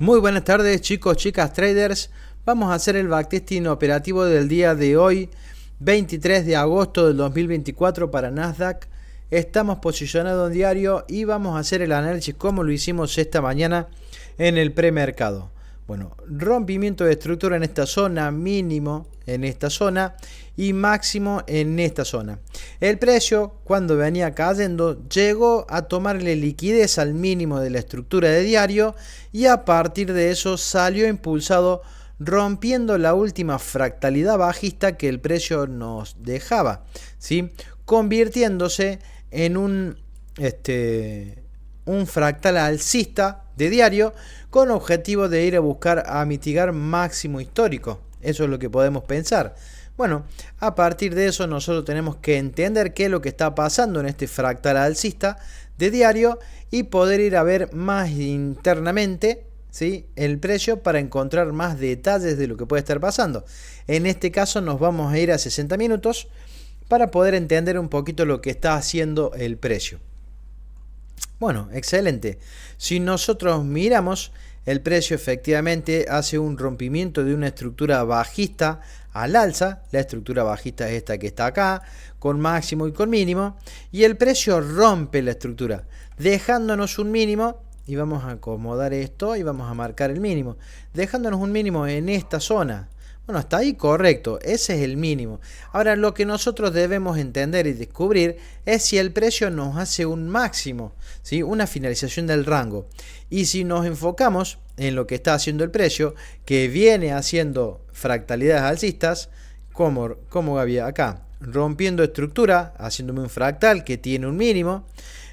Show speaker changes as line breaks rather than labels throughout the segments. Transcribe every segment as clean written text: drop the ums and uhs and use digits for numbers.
Muy buenas tardes chicos, chicas, traders. Vamos a hacer el backtesting operativo del día de hoy, 23 de agosto del 2024 para Nasdaq. Estamos posicionados en diario y vamos a hacer el análisis como lo hicimos esta mañana en el premercado. Bueno, rompimiento de estructura en esta zona, mínimo en esta zona y máximo en esta zona. El precio, cuando venía cayendo, llegó a tomarle liquidez al mínimo de la estructura de diario y a partir de eso salió impulsado, rompiendo la última fractalidad bajista que el precio nos dejaba, ¿sí? Convirtiéndose en un fractal alcista de diario con objetivo de ir a buscar a mitigar máximo histórico. Eso es lo que podemos pensar. Bueno, a partir de eso nosotros tenemos que entender qué es lo que está pasando en este fractal alcista de diario y poder ir a ver más internamente, ¿sí?, el precio para encontrar más detalles de lo que puede estar pasando. En este caso nos vamos a ir a 60 minutos para poder entender un poquito lo que está haciendo el precio. Bueno, excelente. Si nosotros miramos, el precio efectivamente hace un rompimiento de una estructura bajista al alza. La estructura bajista es esta que está acá, con máximo y con mínimo. Y el precio rompe la estructura, dejándonos un mínimo. Y vamos a acomodar esto y vamos a marcar el mínimo, dejándonos un mínimo en esta zona. Bueno, hasta ahí correcto, ese es el mínimo. Ahora lo que nosotros debemos entender y descubrir es si el precio nos hace un máximo, ¿sí?, una finalización del rango. Y si nos enfocamos en lo que está haciendo el precio, que viene haciendo fractalidades alcistas, como había acá, rompiendo estructura, haciéndome un fractal que tiene un mínimo,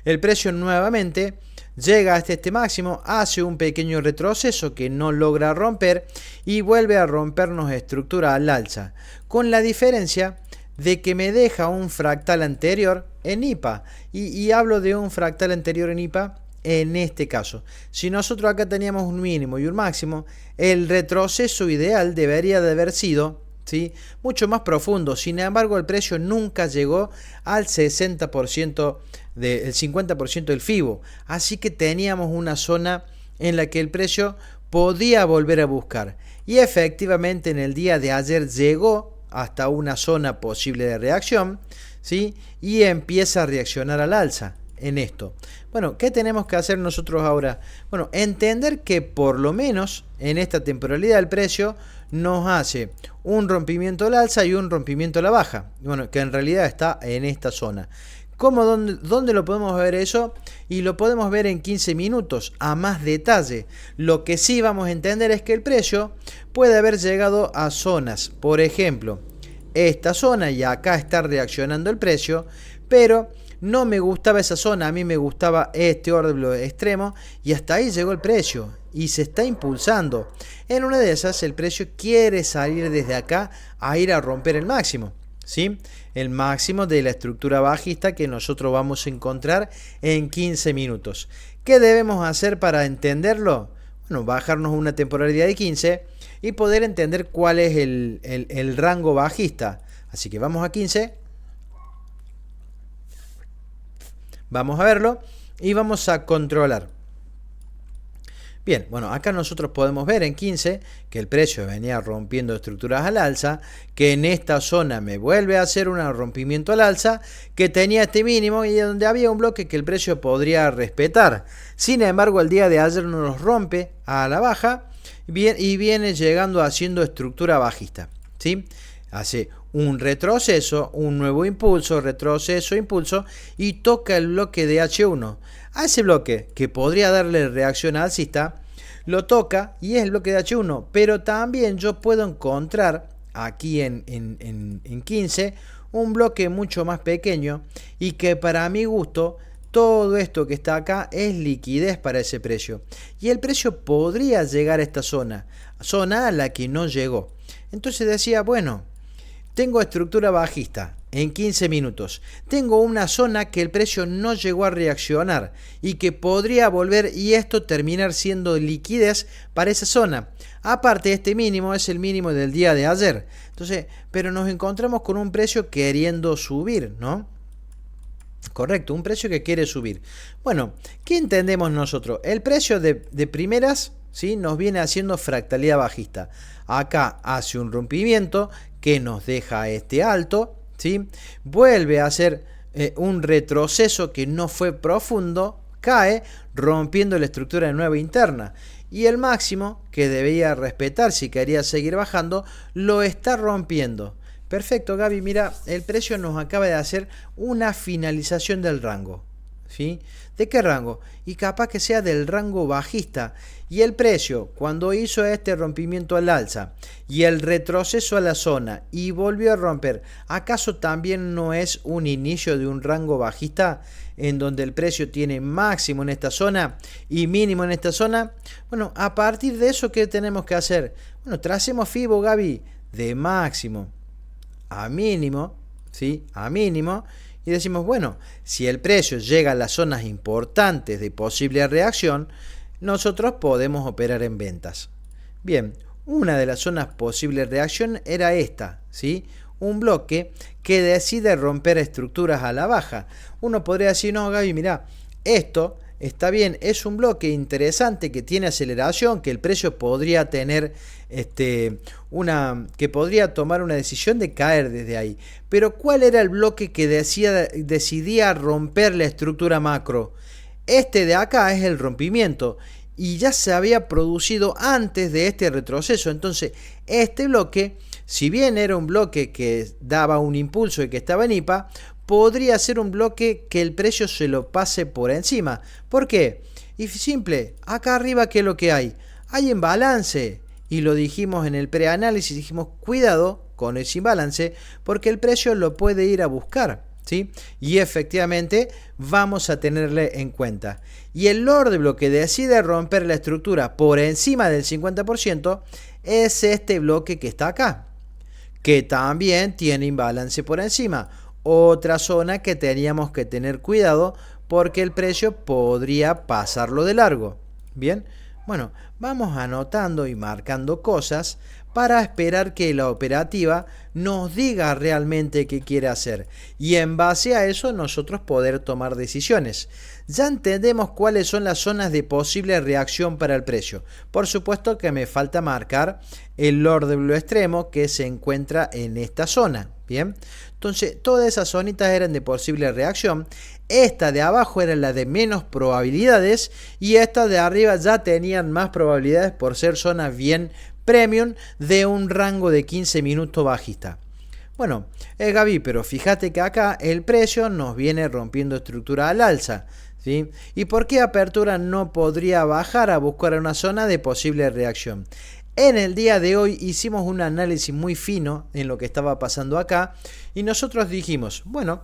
el precio nuevamente llega hasta este máximo, hace un pequeño retroceso que no logra romper y vuelve a rompernos estructura al alza, con la diferencia de que me deja un fractal anterior en IPA. Y hablo de un fractal anterior en IPA en este caso. Si nosotros acá teníamos un mínimo y un máximo, el retroceso ideal debería de haber sido, ¿sí?, mucho más profundo. Sin embargo, el precio nunca llegó al 60%, el 50% del FIBO. Así que teníamos una zona en la que el precio podía volver a buscar. Y efectivamente en el día de ayer llegó hasta una zona posible de reacción, ¿sí?, y empieza a reaccionar al alza en esto. Bueno, ¿qué tenemos que hacer nosotros ahora? Bueno, entender que por lo menos en esta temporalidad el precio nos hace un rompimiento al alza y un rompimiento a la baja. Bueno, que en realidad está en esta zona. ¿Dónde lo podemos ver eso? Y lo podemos ver en 15 minutos a más detalle. Lo que sí vamos a entender es que el precio puede haber llegado a zonas, por ejemplo, esta zona, y acá está reaccionando el precio, pero no me gustaba esa zona, a mí me gustaba este orden extremo y hasta ahí llegó el precio y se está impulsando. En una de esas el precio quiere salir desde acá a ir a romper el máximo, ¿sí?, el máximo de la estructura bajista que nosotros vamos a encontrar en 15 minutos. ¿Qué debemos hacer para entenderlo? Bueno, bajarnos una temporalidad de 15 y poder entender cuál es el rango bajista. Así que vamos a 15. Vamos a verlo y vamos a controlar. Bien, bueno, acá nosotros podemos ver en 15 que el precio venía rompiendo estructuras al alza, que en esta zona me vuelve a hacer un rompimiento al alza, que tenía este mínimo y donde había un bloque que el precio podría respetar. Sin embargo, el día de ayer nos rompe a la baja y viene llegando haciendo estructura bajista, ¿sí? Hace un retroceso, un nuevo impulso, retroceso, impulso y toca el bloque de H1. A ese bloque que podría darle reacción alcista, lo toca y es el bloque de H1, pero también yo puedo encontrar aquí en 15 un bloque mucho más pequeño y que para mi gusto todo esto que está acá es liquidez para ese precio. Y el precio podría llegar a esta zona a la que no llegó. Entonces decía, bueno, tengo estructura bajista en 15 minutos. Tengo una zona que el precio no llegó a reaccionar y que podría volver y esto terminar siendo liquidez para esa zona. Aparte, este mínimo es el mínimo del día de ayer. Entonces, pero nos encontramos con un precio queriendo subir, ¿no? Correcto, un precio que quiere subir. Bueno, ¿qué entendemos nosotros? El precio de primeras, ¿sí? Nos viene haciendo fractalidad bajista. Acá hace un rompimiento que nos deja este alto, ¿sí? Vuelve a hacer un retroceso que no fue profundo, cae rompiendo la estructura de nueva interna. Y el máximo que debía respetar si quería seguir bajando, lo está rompiendo. Perfecto, Gaby, mira, el precio nos acaba de hacer una finalización del rango. ¿Sí? ¿De qué rango? Y capaz que sea del rango bajista. Y el precio, cuando hizo este rompimiento al alza y el retroceso a la zona y volvió a romper, ¿acaso también no es un inicio de un rango bajista en donde el precio tiene máximo en esta zona y mínimo en esta zona? Bueno, a partir de eso, ¿qué tenemos que hacer? Bueno, tracemos Fibo, Gaby, de máximo a mínimo, ¿sí? A mínimo. Y decimos, bueno, si el precio llega a las zonas importantes de posible reacción, nosotros podemos operar en ventas. Bien, una de las zonas posible de reacción era esta, ¿sí? Un bloque que decide romper estructuras a la baja. Uno podría decir, no, Gaby, mira, esto está bien, es un bloque interesante que tiene aceleración, que el precio podría tener que podría tomar una decisión de caer desde ahí. Pero ¿cuál era el bloque que decidía romper la estructura macro? Este de acá es el rompimiento y ya se había producido antes de este retroceso. Entonces, este bloque, si bien era un bloque que daba un impulso y que estaba en IPA, podría ser un bloque que el precio se lo pase por encima. ¿Por qué? Y simple, acá arriba, ¿qué es lo que hay? Hay imbalance. Y lo dijimos en el preanálisis, dijimos, cuidado con ese imbalance, porque el precio lo puede ir a buscar, ¿sí? Y efectivamente vamos a tenerle en cuenta. Y el Lord de bloque decide romper la estructura por encima del 50%, es este bloque que está acá, que también tiene imbalance por encima. Otra zona que teníamos que tener cuidado porque el precio podría pasarlo de largo. Bien, bueno, vamos anotando y marcando cosas para esperar que la operativa nos diga realmente qué quiere hacer y en base a eso nosotros poder tomar decisiones. Ya entendemos cuáles son las zonas de posible reacción para el precio. Por supuesto que me falta marcar el Lord de Blue extremo que se encuentra en esta zona. Bien, entonces todas esas zonitas eran de posible reacción. Esta de abajo era la de menos probabilidades y esta de arriba ya tenían más probabilidades por ser zonas bien premium de un rango de 15 minutos bajista. Bueno, Gaby, pero fíjate que acá el precio nos viene rompiendo estructura al alza, ¿sí? ¿Y por qué apertura no podría bajar a buscar una zona de posible reacción? En el día de hoy hicimos un análisis muy fino en lo que estaba pasando acá y nosotros dijimos, bueno,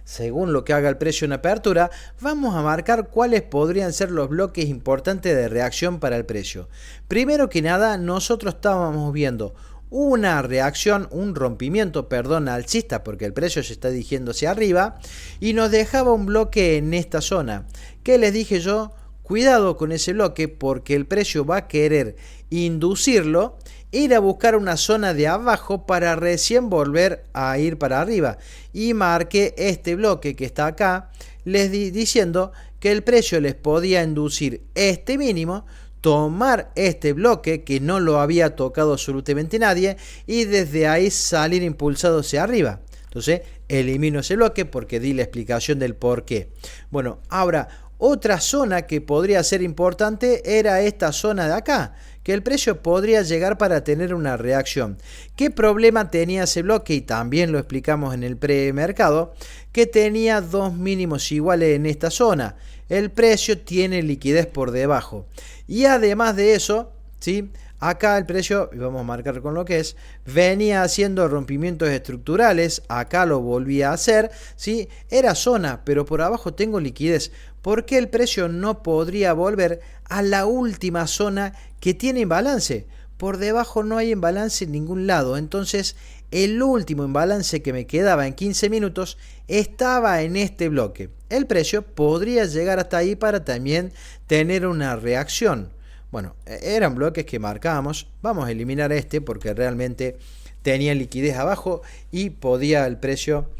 según lo que haga el precio en apertura, vamos a marcar cuáles podrían ser los bloques importantes de reacción para el precio. Primero que nada, nosotros estábamos viendo una reacción, un rompimiento, perdón, alcista, porque el precio se está dirigiendo hacia arriba, y nos dejaba un bloque en esta zona. ¿Qué les dije yo? Cuidado con ese bloque porque el precio va a querer inducirlo, ir a buscar una zona de abajo para recién volver a ir para arriba. Y marqué este bloque que está acá, diciendo que el precio les podía inducir este mínimo, tomar este bloque que no lo había tocado absolutamente nadie y desde ahí salir impulsado hacia arriba. Entonces elimino ese bloque porque di la explicación del por qué. Bueno, ahora otra zona que podría ser importante era esta zona de acá, que el precio podría llegar para tener una reacción. ¿Qué problema tenía ese bloque? Y también lo explicamos en el premercado, que tenía dos mínimos iguales en esta zona. El precio tiene liquidez por debajo. Y además de eso, ¿sí? Acá el precio, y vamos a marcar con lo que es, venía haciendo rompimientos estructurales, acá lo volvía a hacer, ¿sí? Era zona, pero por abajo tengo liquidez. ¿Por qué el precio no podría volver a la última zona que tiene imbalance? Por debajo no hay imbalance en ningún lado, entonces el último imbalance que me quedaba en 15 minutos estaba en este bloque. El precio podría llegar hasta ahí para también tener una reacción. Bueno, eran bloques que marcábamos. Vamos a eliminar este porque realmente tenía liquidez abajo y podía el precio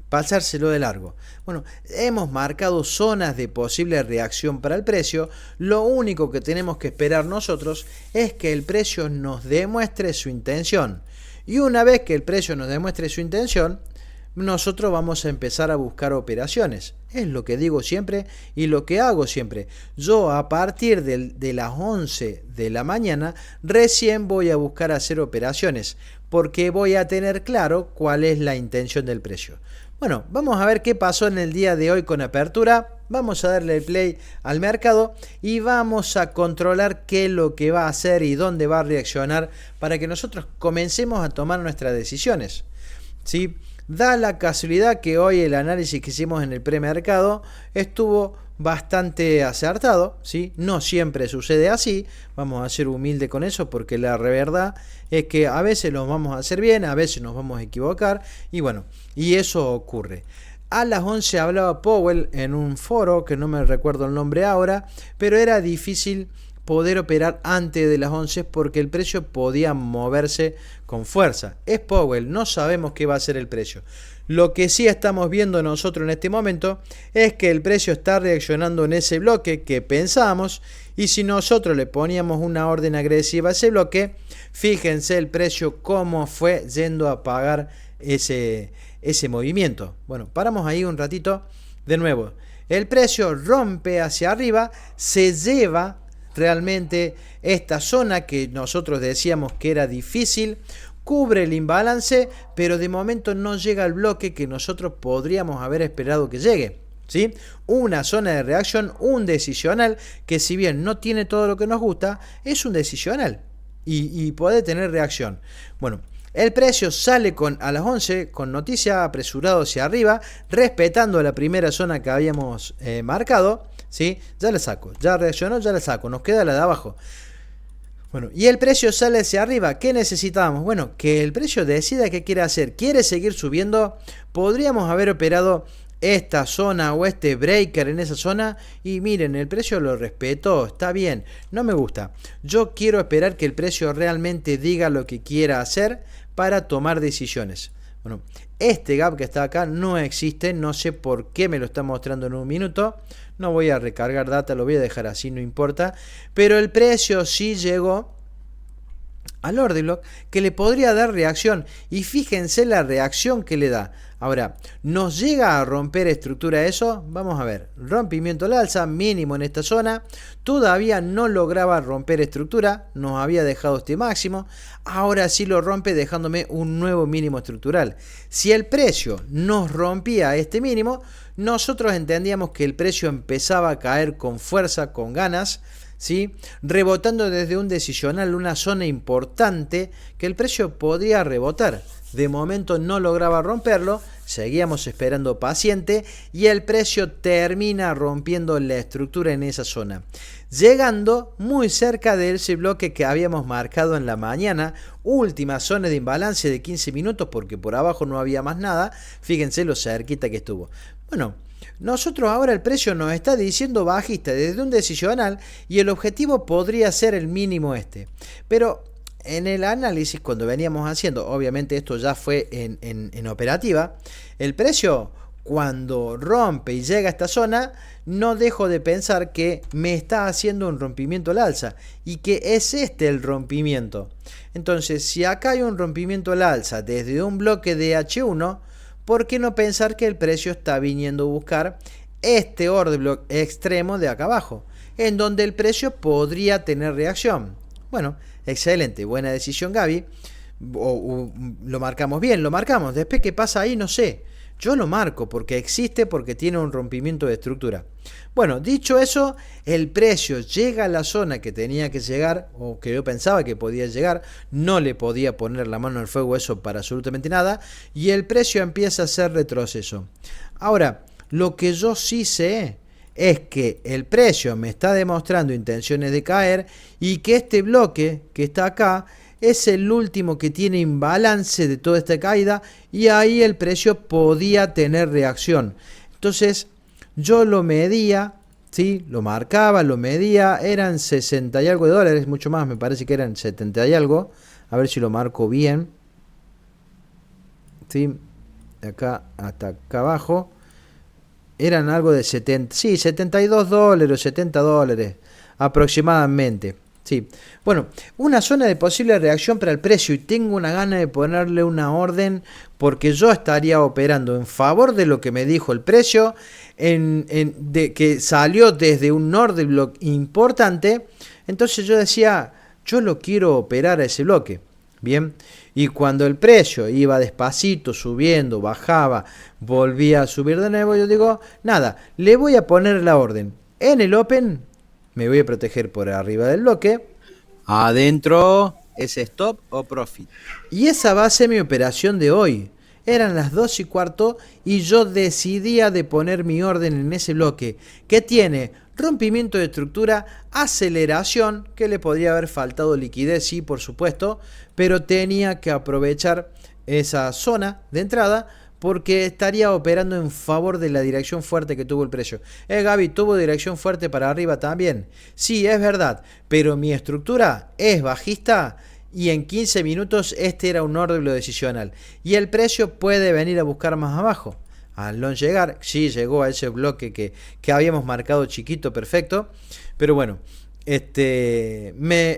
pasárselo de largo. Bueno, hemos marcado zonas de posible reacción para el precio. Lo único que tenemos que esperar nosotros es que el precio nos demuestre su intención. Y una vez que el precio nos demuestre su intención, nosotros vamos a empezar a buscar operaciones. Es lo que digo siempre y lo que hago siempre. Yo a partir de las 11 de la mañana recién voy a buscar hacer operaciones porque voy a tener claro cuál es la intención del precio. Bueno, vamos a ver qué pasó en el día de hoy con apertura. Vamos a darle play al mercado y vamos a controlar qué es lo que va a hacer y dónde va a reaccionar para que nosotros comencemos a tomar nuestras decisiones. ¿Sí? Da la casualidad que hoy el análisis que hicimos en el premercado estuvo bastante acertado, ¿sí? No siempre sucede así, vamos a ser humildes con eso porque la verdad es que a veces lo vamos a hacer bien, a veces nos vamos a equivocar y bueno, y eso ocurre. A las 11 hablaba Powell en un foro que no me recuerdo el nombre ahora, pero era difícil poder operar antes de las 11 porque el precio podía moverse con fuerza. Es Powell, no sabemos qué va a ser el precio. Lo que sí estamos viendo nosotros en este momento es que el precio está reaccionando en ese bloque que pensábamos y si nosotros le poníamos una orden agresiva a ese bloque, fíjense el precio cómo fue yendo a pagar ese movimiento. Bueno, paramos ahí un ratito de nuevo. El precio rompe hacia arriba, se lleva realmente esta zona que nosotros decíamos que era difícil, cubre el imbalance, pero de momento no llega al bloque que nosotros podríamos haber esperado que llegue. ¿Sí? Una zona de reacción, un decisional, que si bien no tiene todo lo que nos gusta, es un decisional y puede tener reacción. Bueno, el precio sale a las 11 con noticia apresurado hacia arriba, respetando la primera zona que habíamos marcado. ¿Sí? Ya la saco, ya reaccionó, ya la saco, nos queda la de abajo. Bueno, y el precio sale hacia arriba. ¿Qué necesitábamos? Bueno, que el precio decida qué quiere hacer. ¿Quiere seguir subiendo? Podríamos haber operado esta zona o este breaker en esa zona y miren, el precio lo respetó, está bien, no me gusta. Yo quiero esperar que el precio realmente diga lo que quiera hacer para tomar decisiones. Bueno, este gap que está acá no existe, no sé por qué me lo está mostrando en un minuto. No voy a recargar data, lo voy a dejar así, no importa. Pero el precio sí llegó al order block que le podría dar reacción. Y fíjense la reacción que le da. Ahora, ¿nos llega a romper estructura eso? Vamos a ver. Rompimiento al alza, mínimo en esta zona. Todavía no lograba romper estructura. Nos había dejado este máximo. Ahora sí lo rompe dejándome un nuevo mínimo estructural. Si el precio nos rompía este mínimo, nosotros entendíamos que el precio empezaba a caer con fuerza, con ganas, ¿sí? Rebotando desde un decisional, una zona importante que el precio podía rebotar. De momento no lograba romperlo, seguíamos esperando paciente y el precio termina rompiendo la estructura en esa zona, llegando muy cerca de ese bloque que habíamos marcado en la mañana, última zona de imbalance de 15 minutos porque por abajo no había más nada. Fíjense lo cerquita que estuvo. Bueno, nosotros ahora el precio nos está diciendo bajista desde un decisional y el objetivo podría ser el mínimo este, pero en el análisis cuando veníamos haciendo, obviamente esto ya fue en operativa, el precio cuando rompe y llega a esta zona, no dejo de pensar que me está haciendo un rompimiento al alza y que es este el rompimiento. Entonces, si acá hay un rompimiento al alza desde un bloque de H1, ¿por qué no pensar que el precio está viniendo a buscar este order block extremo de acá abajo, en donde el precio podría tener reacción? Bueno, excelente, buena decisión Gaby. O lo marcamos bien, lo marcamos. Después qué pasa ahí, no sé. Yo lo marco porque existe, porque tiene un rompimiento de estructura. Bueno, dicho eso, el precio llega a la zona que tenía que llegar, o que yo pensaba que podía llegar. No le podía poner la mano al fuego eso para absolutamente nada. Y el precio empieza a hacer retroceso. Ahora, lo que yo sí sé es que el precio me está demostrando intenciones de caer y que este bloque que está acá es el último que tiene imbalance de toda esta caída y ahí el precio podía tener reacción. Entonces yo lo medía, ¿sí? Lo marcaba, lo medía, eran 60 y algo de dólares, mucho más, me parece que eran 70 y algo. A ver si lo marco bien, ¿sí? de acá hasta acá abajo, eran algo de 70, sí, 72 dólares, 70 dólares aproximadamente. Sí. Bueno, una zona de posible reacción para el precio y tengo una gana de ponerle una orden porque yo estaría operando en favor de lo que me dijo el precio, de que salió desde un order block importante. Entonces yo decía, yo lo quiero operar a ese bloque. Bien, y cuando el precio iba despacito, subiendo, bajaba, volvía a subir de nuevo, yo digo, nada, le voy a poner la orden. En el Open me voy a proteger por arriba del bloque.
Adentro es stop o profit.
Y esa va a ser mi operación de hoy. Eran las 2:15 y yo decidía de poner mi orden en ese bloque que tiene rompimiento de estructura, aceleración, que le podría haber faltado liquidez, sí, por supuesto, pero tenía que aprovechar esa zona de entrada porque estaría operando en favor de la dirección fuerte que tuvo el precio. Gaby, tuvo dirección fuerte para arriba también. Sí, es verdad, pero mi estructura es bajista y en 15 minutos este era un orden decisional. Y el precio puede venir a buscar más abajo. Al no llegar, sí llegó a ese bloque que habíamos marcado chiquito, perfecto. Pero bueno,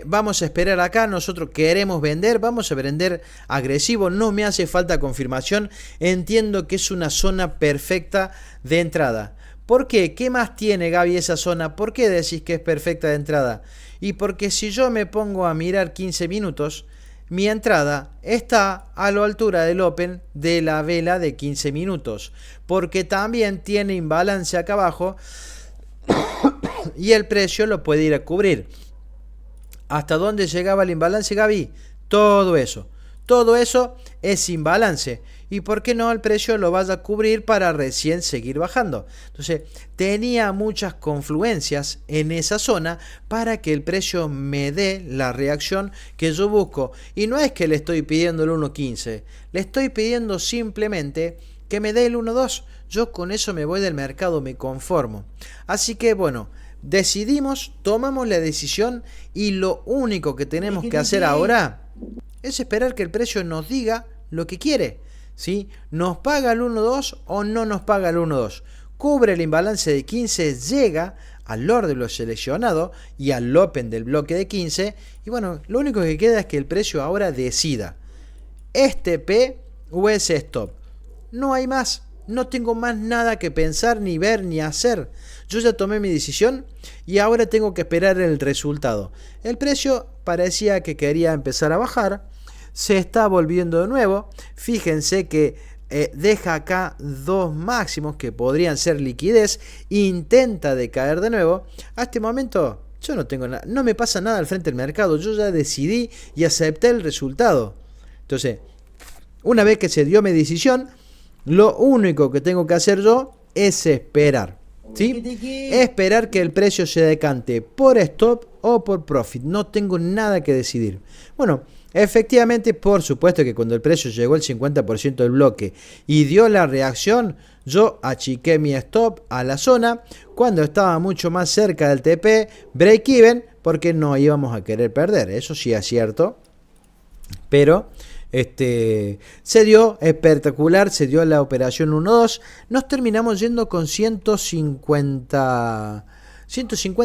vamos a esperar acá, nosotros queremos vender, vamos a vender agresivo, no me hace falta confirmación, entiendo que es una zona perfecta de entrada. ¿Por qué? ¿Qué más tiene, Gaby, esa zona? ¿Por qué decís que es perfecta de entrada? Y porque si yo me pongo a mirar 15 minutos, mi entrada está a la altura del Open de la vela de 15 minutos, porque también tiene imbalance acá abajo y el precio lo puede ir a cubrir. ¿Hasta dónde llegaba el imbalance, Gaby? Todo eso es imbalance. ¿Y por qué no el precio lo vaya a cubrir para recién seguir bajando? Entonces, tenía muchas confluencias en esa zona para que el precio me dé la reacción que yo busco. Y no es que le estoy pidiendo el 1.15, le estoy pidiendo simplemente que me dé el 1.2. Yo con eso me voy del mercado, me conformo. Así que bueno, decidimos, tomamos la decisión y lo único que tenemos que hacer ahora es esperar que el precio nos diga lo que quiere. ¿Sí? ¿Nos paga el 1.2 o no nos paga el 1.2? Cubre el imbalance de 15, llega al orden de lo seleccionado y al Open del bloque de 15. Y bueno, lo único que queda es que el precio ahora decida. P o ese stop. No hay más. No tengo más nada que pensar, ni ver, ni hacer. Yo ya tomé mi decisión y ahora tengo que esperar el resultado. El precio parecía que quería empezar a bajar. Se está volviendo de nuevo. Fíjense que deja acá dos máximos que podrían ser liquidez. Intenta decaer de nuevo. A este momento yo no tengo nada. No me pasa nada al frente del mercado. Yo ya decidí y acepté el resultado. Entonces, una vez que se dio mi decisión, lo único que tengo que hacer yo es esperar. ¿Sí? Esperar que el precio se decante por stop o por profit. No tengo nada que decidir. Bueno, efectivamente, por supuesto que cuando el precio llegó al 50% del bloque y dio la reacción, yo achiqué mi stop a la zona cuando estaba mucho más cerca del TP, break even, porque no íbamos a querer perder. Eso sí es cierto. Pero se dio espectacular, se dio la operación 1-2, nos terminamos yendo con 150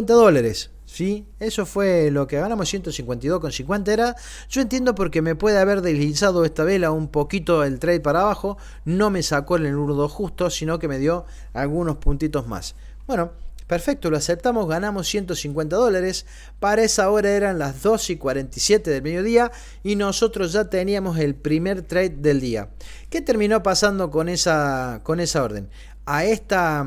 dólares, ¿sí? Eso fue lo que ganamos, 152,50 era. Yo entiendo porque me puede haber deslizado esta vela un poquito el trade para abajo, no me sacó en el 1-2 justo, sino que me dio algunos puntitos más. Bueno, perfecto, lo aceptamos, ganamos 150 dólares. Para esa hora eran las 2:47 del mediodía y nosotros ya teníamos el primer trade del día. ¿Qué terminó pasando con esa orden? A esta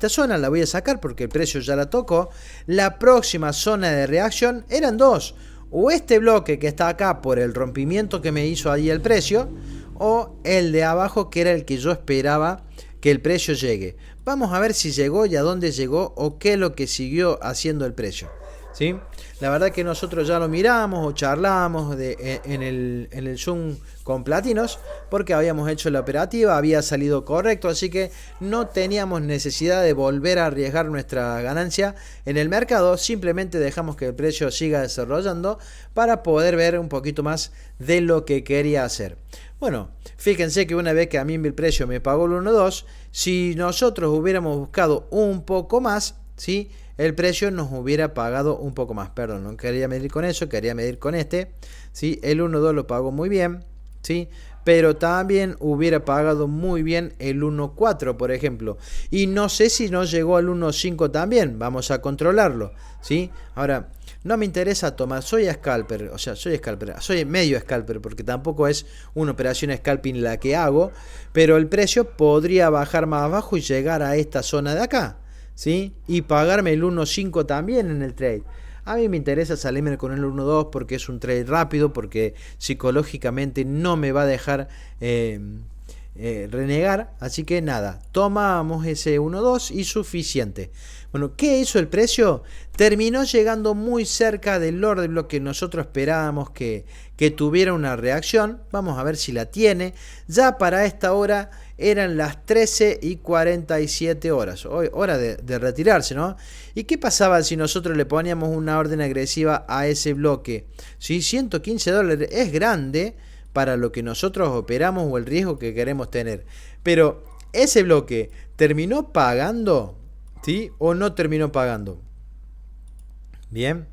zona la voy a sacar porque el precio ya la tocó. La próxima zona de reacción eran dos. O este bloque que está acá por el rompimiento que me hizo ahí el precio, o el de abajo que era el que yo esperaba que el precio llegue. Vamos a ver si llegó y a dónde llegó o qué es lo que siguió haciendo el precio. ¿sí? La verdad que nosotros ya lo miramos o charlamos en el Zoom con Platinos, porque habíamos hecho la operativa, había salido correcto, así que no teníamos necesidad de volver a arriesgar nuestra ganancia en el mercado, simplemente dejamos que el precio siga desarrollando para poder ver un poquito más de lo que quería hacer. Bueno, fíjense que una vez que a mí el precio me pagó el 1.2, si nosotros hubiéramos buscado un poco más, ¿sí?, el precio nos hubiera pagado un poco más. Perdón, no quería medir con eso, quería medir con este, ¿sí? El 1.2 lo pagó muy bien, ¿sí? Pero también hubiera pagado muy bien el 1.4, por ejemplo. Y no sé si no llegó al 1.5 también. Vamos a controlarlo, ¿sí? Ahora, no me interesa tomar, soy scalper, o sea, soy medio scalper, porque tampoco es una operación scalping la que hago, pero el precio podría bajar más abajo y llegar a esta zona de acá, ¿sí? Y pagarme el 1.5 también en el trade. A mí me interesa salirme con el 1.2 porque es un trade rápido, porque psicológicamente no me va a dejar renegar. Así que nada, tomamos ese 1.2 y suficiente. Bueno, ¿qué hizo el precio? Terminó llegando muy cerca del Lord de lo que nosotros esperábamos que tuviera una reacción. Vamos a ver si la tiene. Ya para esta hora eran las 13:47 horas. Hoy, hora de retirarse, ¿no? ¿Y qué pasaba si nosotros le poníamos una orden agresiva a ese bloque? Si $115 es grande para lo que nosotros operamos o el riesgo que queremos tener. Pero ese bloque terminó pagando, ¿sí? ¿O no terminó pagando? Bien,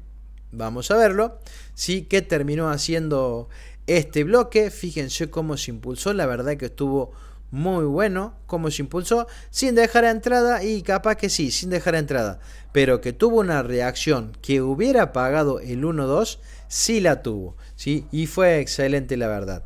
vamos a verlo. Sí, ¿qué terminó haciendo este bloque? Fíjense cómo se impulsó. La verdad que estuvo muy bueno cómo se impulsó sin dejar entrada, y capaz que sí, sin dejar entrada, pero que tuvo una reacción que hubiera pagado el 1.2, sí la tuvo, ¿sí? Y fue excelente, la verdad.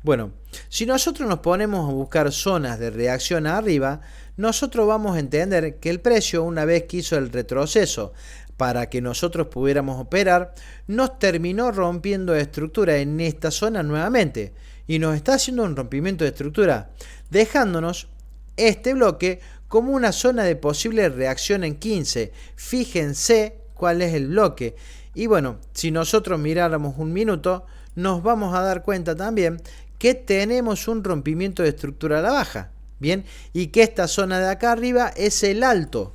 Bueno, si nosotros nos ponemos a buscar zonas de reacción arriba, nosotros vamos a entender que el precio, una vez que hizo el retroceso para que nosotros pudiéramos operar, nos terminó rompiendo estructura en esta zona nuevamente y nos está haciendo un rompimiento de estructura, dejándonos este bloque como una zona de posible reacción en 15. Fíjense cuál es el bloque. Y bueno, si nosotros miráramos un minuto, nos vamos a dar cuenta también que tenemos un rompimiento de estructura a la baja, bien, y que esta zona de acá arriba es el alto.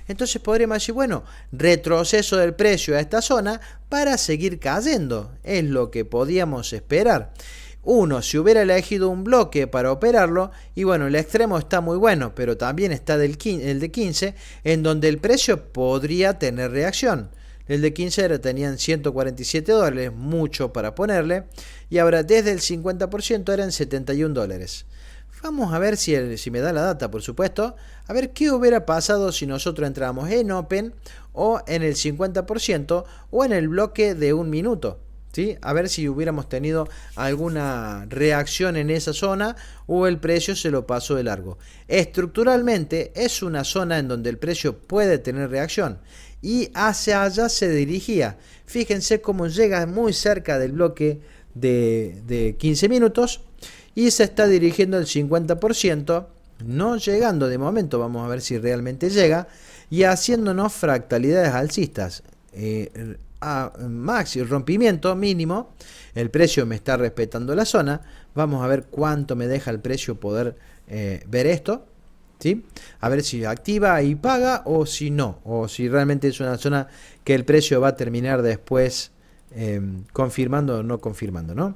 Entonces podríamos decir, bueno, retroceso del precio a esta zona para seguir cayendo, es lo que podíamos esperar. Uno, si hubiera elegido un bloque para operarlo, y bueno, el extremo está muy bueno, pero también está el de 15, en donde el precio podría tener reacción. El de 15 tenían $147, mucho para ponerle, y ahora desde el 50% eran $71. Vamos a ver si me da la data, por supuesto, a ver qué hubiera pasado si nosotros entramos en Open o en el 50% o en el bloque de un minuto. ¿Sí? A ver si hubiéramos tenido alguna reacción en esa zona o el precio se lo pasó de largo. Estructuralmente es una zona en donde el precio puede tener reacción y hacia allá se dirigía. Fíjense cómo llega muy cerca del bloque de 15 minutos y se está dirigiendo al 50%, no llegando de momento, vamos a ver si realmente llega, y haciéndonos fractalidades alcistas. A máximo rompimiento mínimo, el precio me está respetando la zona. Vamos a ver cuánto me deja el precio poder ver esto, ¿sí? A ver si activa y paga o si no, o si realmente es una zona que el precio va a terminar después confirmando o no confirmando, ¿no?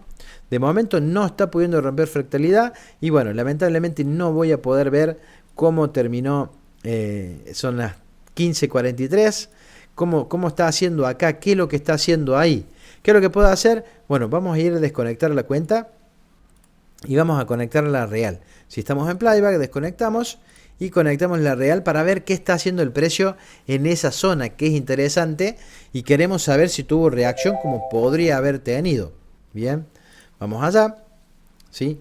De momento no está pudiendo romper fractalidad y bueno, lamentablemente no voy a poder ver cómo terminó. Son las 15:43. ¿Cómo está haciendo acá? ¿Qué es lo que está haciendo ahí? ¿Qué es lo que puedo hacer? Bueno, vamos a ir a desconectar la cuenta y vamos a conectar la real. Si estamos en playback, desconectamos y conectamos la real para ver qué está haciendo el precio en esa zona, que es interesante y queremos saber si tuvo reacción como podría haber tenido. Bien, vamos allá. ¿Sí?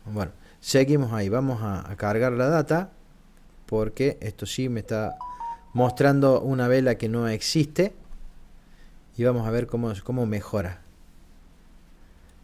Bueno, seguimos ahí. Vamos a cargar la data porque esto sí me está mostrando una vela que no existe y vamos a ver cómo mejora.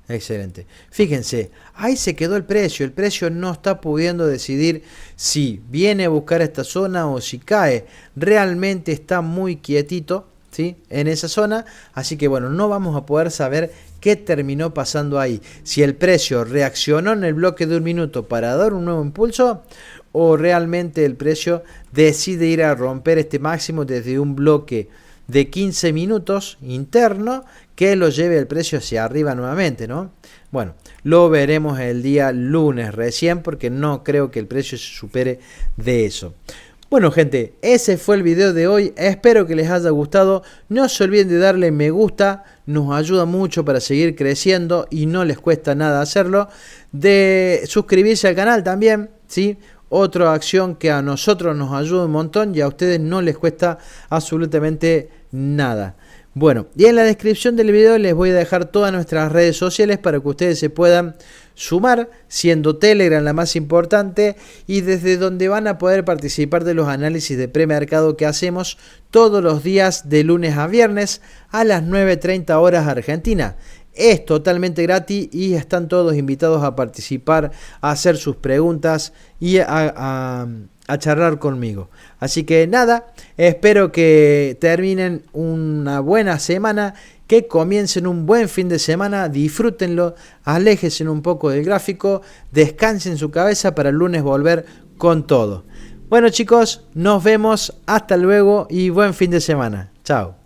Excelente. Fíjense, ahí se quedó el precio no está pudiendo decidir si viene a buscar esta zona o si cae. Realmente está muy quietito, ¿sí? En esa zona, así que bueno, no vamos a poder saber qué terminó pasando ahí, si el precio reaccionó en el bloque de un minuto para dar un nuevo impulso o realmente el precio decide ir a romper este máximo desde un bloque de 15 minutos interno que lo lleve el precio hacia arriba nuevamente, ¿no? Bueno, lo veremos el día lunes recién porque no creo que el precio se supere de eso. Bueno gente, ese fue el video de hoy, espero que les haya gustado, no se olviden de darle me gusta, nos ayuda mucho para seguir creciendo y no les cuesta nada hacerlo, de suscribirse al canal también, ¿sí? Otra acción que a nosotros nos ayuda un montón y a ustedes no les cuesta absolutamente nada. Bueno, y en la descripción del video les voy a dejar todas nuestras redes sociales para que ustedes se puedan sumar, siendo Telegram la más importante y desde donde van a poder participar de los análisis de premercado que hacemos todos los días de lunes a viernes a las 9:30 horas Argentina. Es totalmente gratis y están todos invitados a participar, a hacer sus preguntas y a charlar conmigo. Así que nada, espero que terminen una buena semana, que comiencen un buen fin de semana, disfrútenlo, aléjense un poco del gráfico, descansen su cabeza para el lunes volver con todo. Bueno chicos, nos vemos, hasta luego y buen fin de semana. Chao.